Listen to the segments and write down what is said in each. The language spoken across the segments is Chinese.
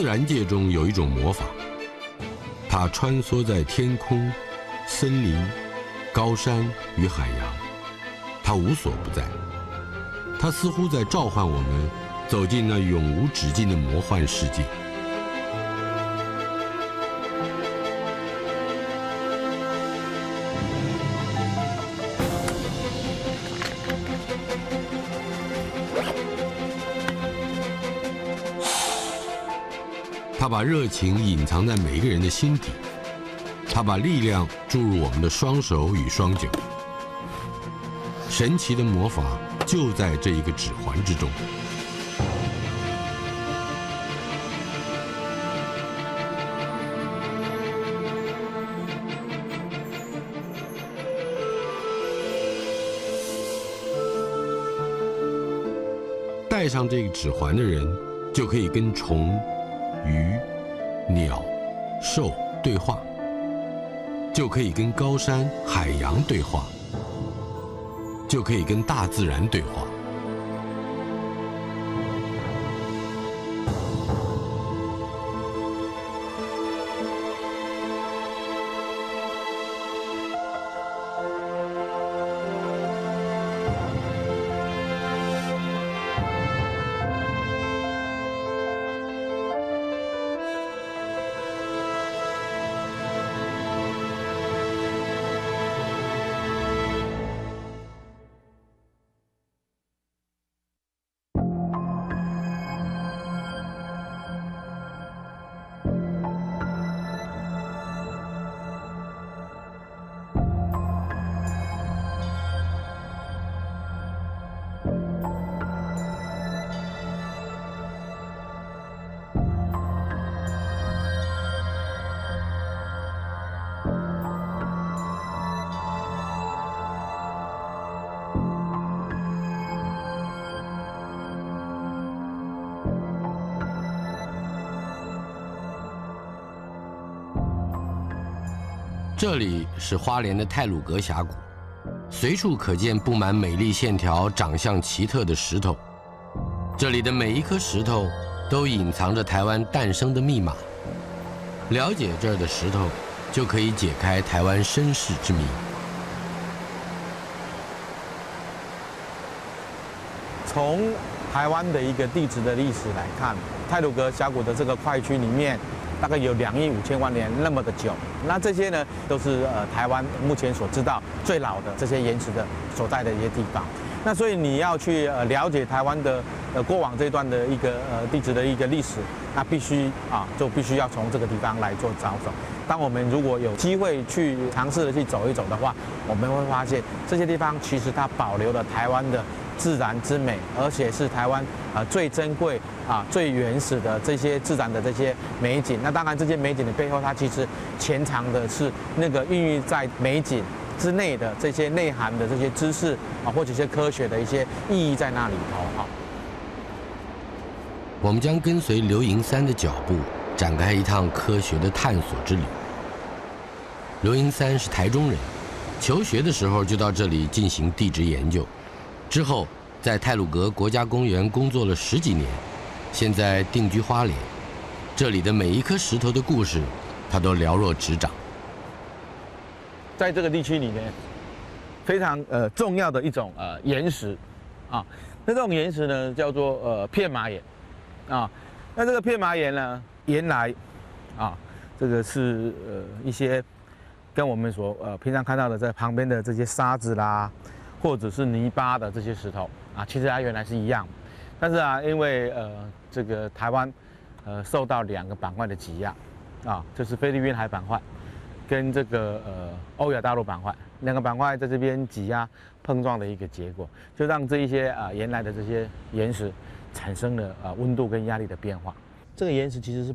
自然界中有一种魔法，它穿梭在天空、森林、高山与海洋，它无所不在。它似乎在召唤我们走进那永无止境的魔幻世界。它把热情隐藏在每一个人的心底，它把力量注入我们的双手与双脚。神奇的魔法就在这一个指环之中。戴上这个指环的人，就可以跟虫、鱼、鸟、兽对话，就可以跟高山、海洋对话，就可以跟大自然对话。这里是花莲的太鲁阁峡谷，随处可见布满美丽线条、长相奇特的石头。这里的每一颗石头都隐藏着台湾诞生的密码。了解这儿的石头，就可以解开台湾身世之谜。从台湾的一个地质的历史来看，太鲁阁峡谷的这个块区里面，大概有2亿5千万年那么的久。那这些呢，都是台湾目前所知道最老的这些岩石的所在的一些地方。那所以你要去了解台湾的过往这一段的一个地质的一个历史，那就必须要从这个地方来做着手。当我们如果有机会去尝试的去走一走的话，我们会发现这些地方其实它保留了台湾的自然之美，而且是台湾最珍贵最原始的这些自然的这些美景。那当然这些美景的背后，它其实潜藏的是那个孕育在美景之内的这些内涵的这些知识或者一些科学的一些意义在那里头我们将跟随刘银三的脚步，展开一趟科学的探索之旅。刘银三是台中人，求学的时候就到这里进行地质研究，之后在太鲁阁国家公园工作了10几年，现在定居花莲。这里的每一颗石头的故事，他都了若指掌。在这个地区里面，非常重要的一种岩石那这种岩石呢叫做片麻岩那这个片麻岩呢，原来这个是一些跟我们所平常看到的在旁边的这些沙子啦，或者是泥巴的这些石头其实它原来是一样，但是因为这个台湾受到2个板块的挤压就是菲律宾海板块跟这个欧亚大陆板块2个板块在这边挤压碰撞的一个结果，就让这一些原来的这些岩石产生了温度跟压力的变化。这个岩石其实是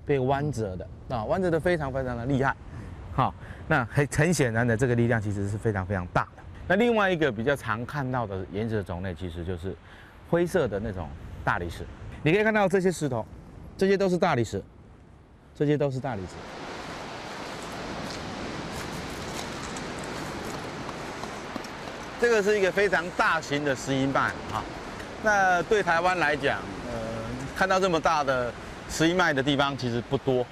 被弯折的弯折的非常非常的厉害那很显然的这个力量其实是非常非常大的。那另外一个比较常看到的岩石的种类，其实就是灰色的那种大理石。你可以看到这些石头，这些都是大理石，这些都是大理石。这个是一个非常大型的石英瓣那对台湾来讲，看到这么大的石英脉的地方其实不多。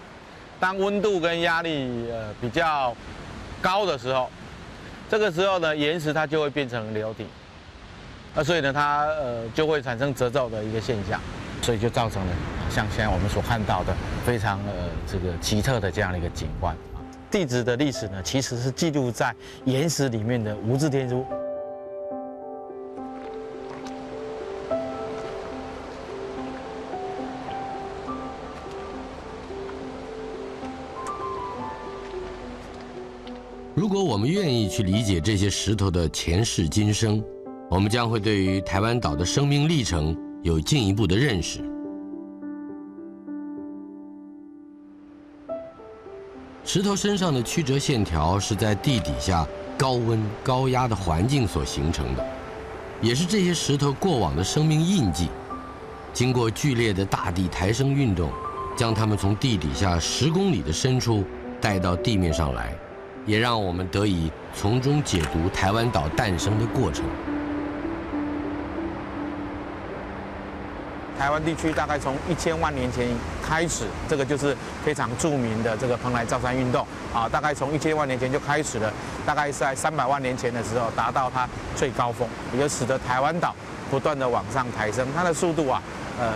当温度跟压力比较高的时候，这个时候呢，岩石它就会变成流体，所以呢，它就会产生褶皱的一个现象，所以就造成了像现在我们所看到的非常这个奇特的这样的一个景观。地质的历史呢，其实是记录在岩石里面的无字天书。如果我们愿意去理解这些石头的前世今生，我们将会对于台湾岛的生命历程有进一步的认识。石头身上的曲折线条是在地底下高温高压的环境所形成的，也是这些石头过往的生命印记。经过剧烈的大地抬升运动，将它们从地底下10公里的深处带到地面上来，也让我们得以从中解读台湾岛诞生的过程。台湾地区大概从1000万年前开始，这个就是非常著名的这个蓬莱造山运动啊，大概从1000万年前就开始了，大概是在300万年前的时候达到它最高峰，也就使得台湾岛不断的往上抬升，它的速度啊，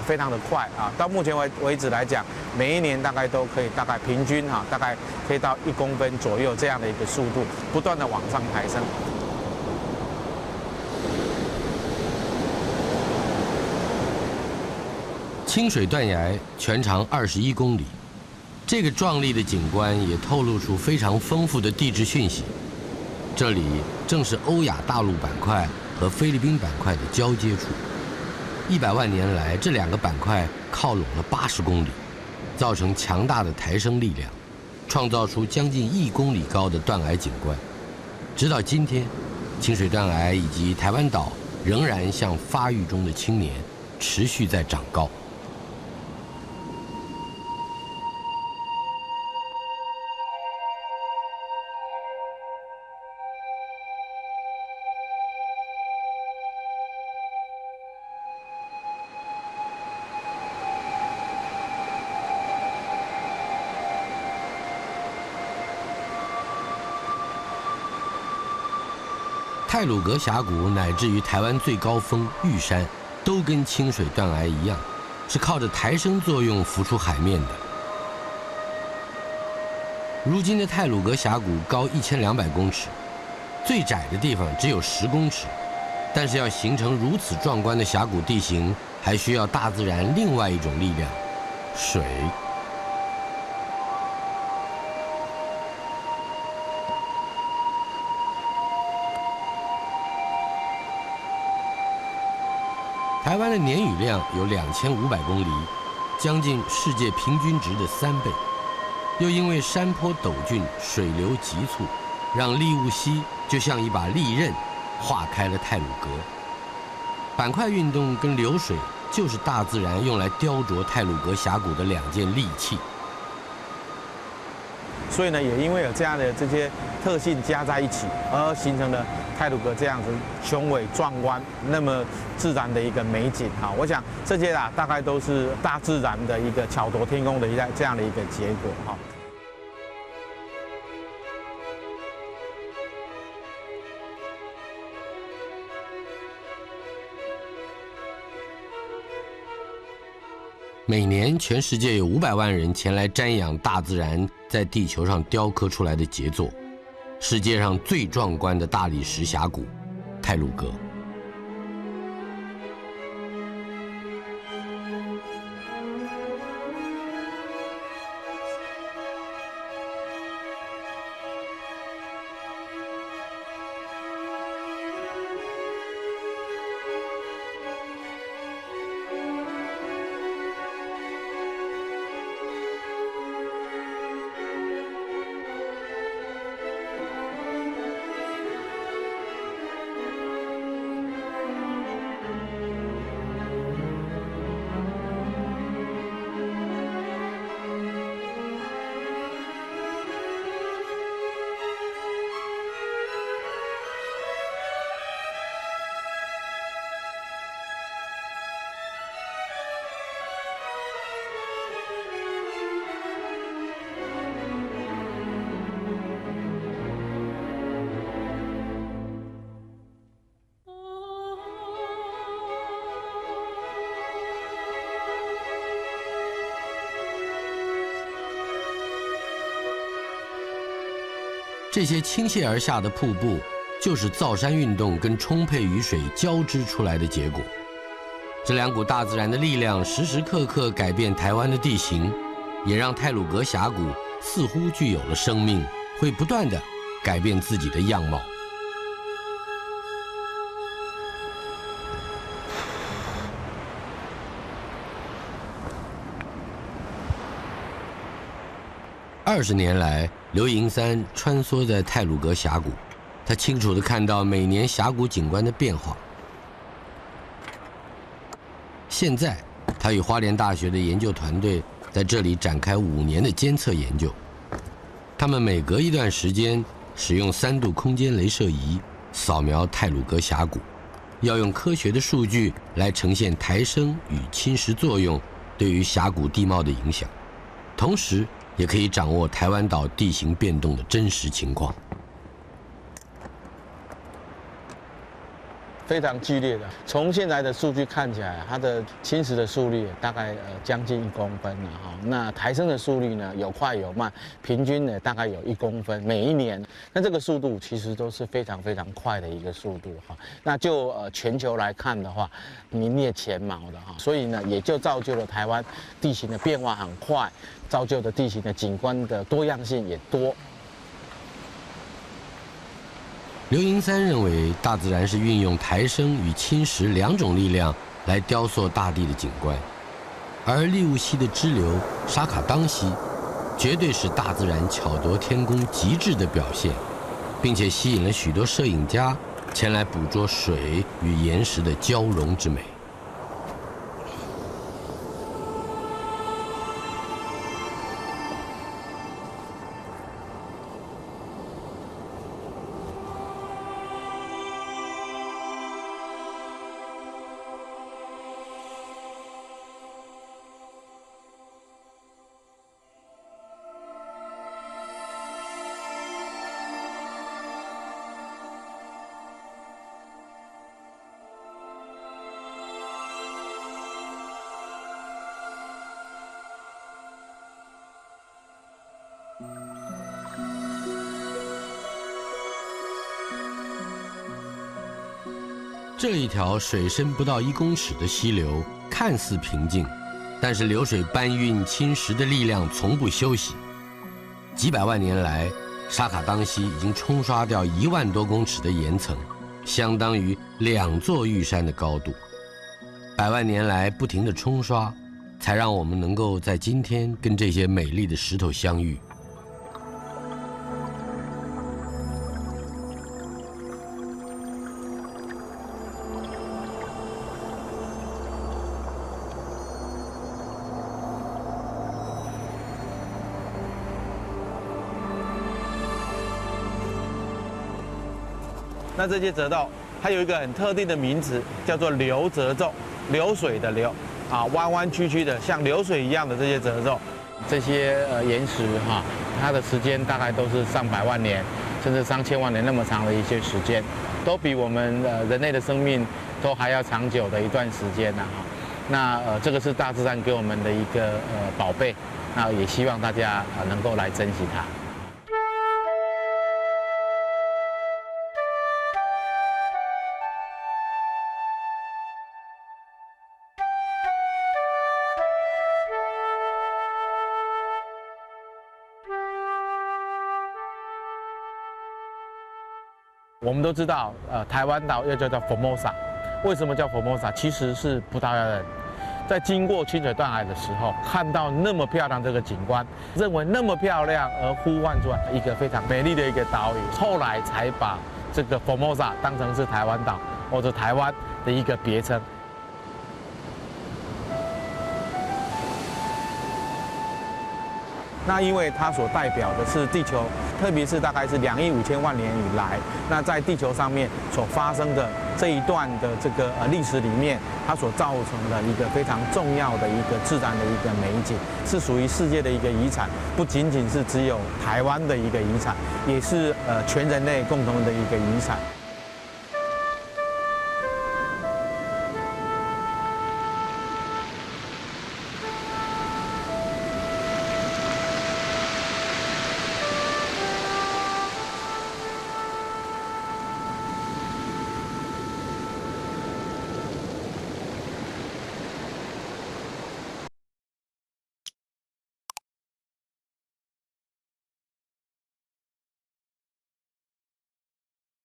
非常的快啊，到目前为止来讲，每一年大概都可以大概平均哈，大概可以到1公分左右这样的一个速度，不断的往上抬升。清水断崖全长21公里，这个壮丽的景观也透露出非常丰富的地质讯息。这里正是欧亚大陆板块和菲律宾板块的交接处。100万年来，这2个板块靠拢了80公里，造成强大的抬升力量，创造出将近1公里高的断崖景观。直到今天，清水断崖以及台湾岛仍然像发育中的青年，持续在长高。太鲁阁峡谷乃至于台湾最高峰玉山，都跟清水断崖一样，是靠着抬升作用浮出海面的。如今的太鲁阁峡谷高1200公尺，最窄的地方只有10公尺，但是要形成如此壮观的峡谷地形，还需要大自然另外一种力量——水。台湾的年雨量有2500公厘，将近世界平均值的3倍。又因为山坡陡峻，水流急促，让利雾溪就像一把利刃，划开了太鲁阁。板块运动跟流水就是大自然用来雕琢太鲁阁峡谷的2件利器。所以呢，也因为有这样的这些特性加在一起，而形成了太鲁阁这样子雄伟壮观、那么自然的一个美景哈。我想这些大概都是大自然的一个巧夺天工的这样的一个结果哈。每年，全世界有500万人前来瞻仰大自然在地球上雕刻出来的杰作，世界上最壮观的大理石峡谷——太鲁阁。这些倾泻而下的瀑布，就是造山运动跟充沛雨水交织出来的结果。这两股大自然的力量时时刻刻改变台湾的地形，也让太鲁阁峡谷似乎具有了生命，会不断地改变自己的样貌。20年来，刘营三穿梭在太鲁阁峡谷，他清楚地看到每年峡谷景观的变化。现在，他与花莲大学的研究团队在这里展开5年的监测研究。他们每隔一段时间使用3度空间雷射仪扫描太鲁阁峡谷，要用科学的数据来呈现抬升与侵蚀作用对于峡谷地貌的影响，同时也可以掌握台湾岛地形变动的真实情况。非常剧烈的，从现在的数据看起来，它的侵蚀的速率大概将近1公分了哈。那抬升的速率呢，有快有慢，平均呢大概有1公分，每一年。那这个速度其实都是非常非常快的一个速度哈。那就全球来看的话，名列前茅的哈。所以呢，也就造就了台湾地形的变化很快，造就的地形的景观的多样性也多。刘营三认为，大自然是运用抬升与侵蚀2种力量来雕塑大地的景观，而利乌溪的支流沙卡当溪，绝对是大自然巧夺天工极致的表现，并且吸引了许多摄影家前来捕捉水与岩石的交融之美。这一条水深不到1公尺的溪流看似平静，但是流水搬运侵蚀的力量从不休息。几百万年来，沙卡当溪已经冲刷掉1万多公尺的岩层，相当于2座玉山的高度。100万年来不停的冲刷，才让我们能够在今天跟这些美丽的石头相遇。那这些褶皱，它有一个很特定的名字，叫做流褶皱，流水的流，弯弯曲曲的，像流水一样的这些褶皱，这些岩石哈，它的时间大概都是上百万年，甚至上千万年那么长的一些时间，都比我们人类的生命都还要长久的一段时间呐哈。那这个是大自然给我们的一个宝贝，那也希望大家能够来珍惜它。我们都知道，台湾岛又叫做 Formosa， 为什么叫 Formosa？ 其实是葡萄牙人在经过清水断崖的时候，看到那么漂亮这个景观，认为那么漂亮而呼唤出来一个非常美丽的一个岛屿，后来才把这个 Formosa 当成是台湾岛或者台湾的一个别称。那因为它所代表的是地球，特别是大概是2亿5千万年以来，那在地球上面所发生的这一段的这个历史里面，它所造成的一个非常重要的一个自然的一个美景，是属于世界的一个遗产，不仅仅是只有台湾的一个遗产，也是全人类共同的一个遗产。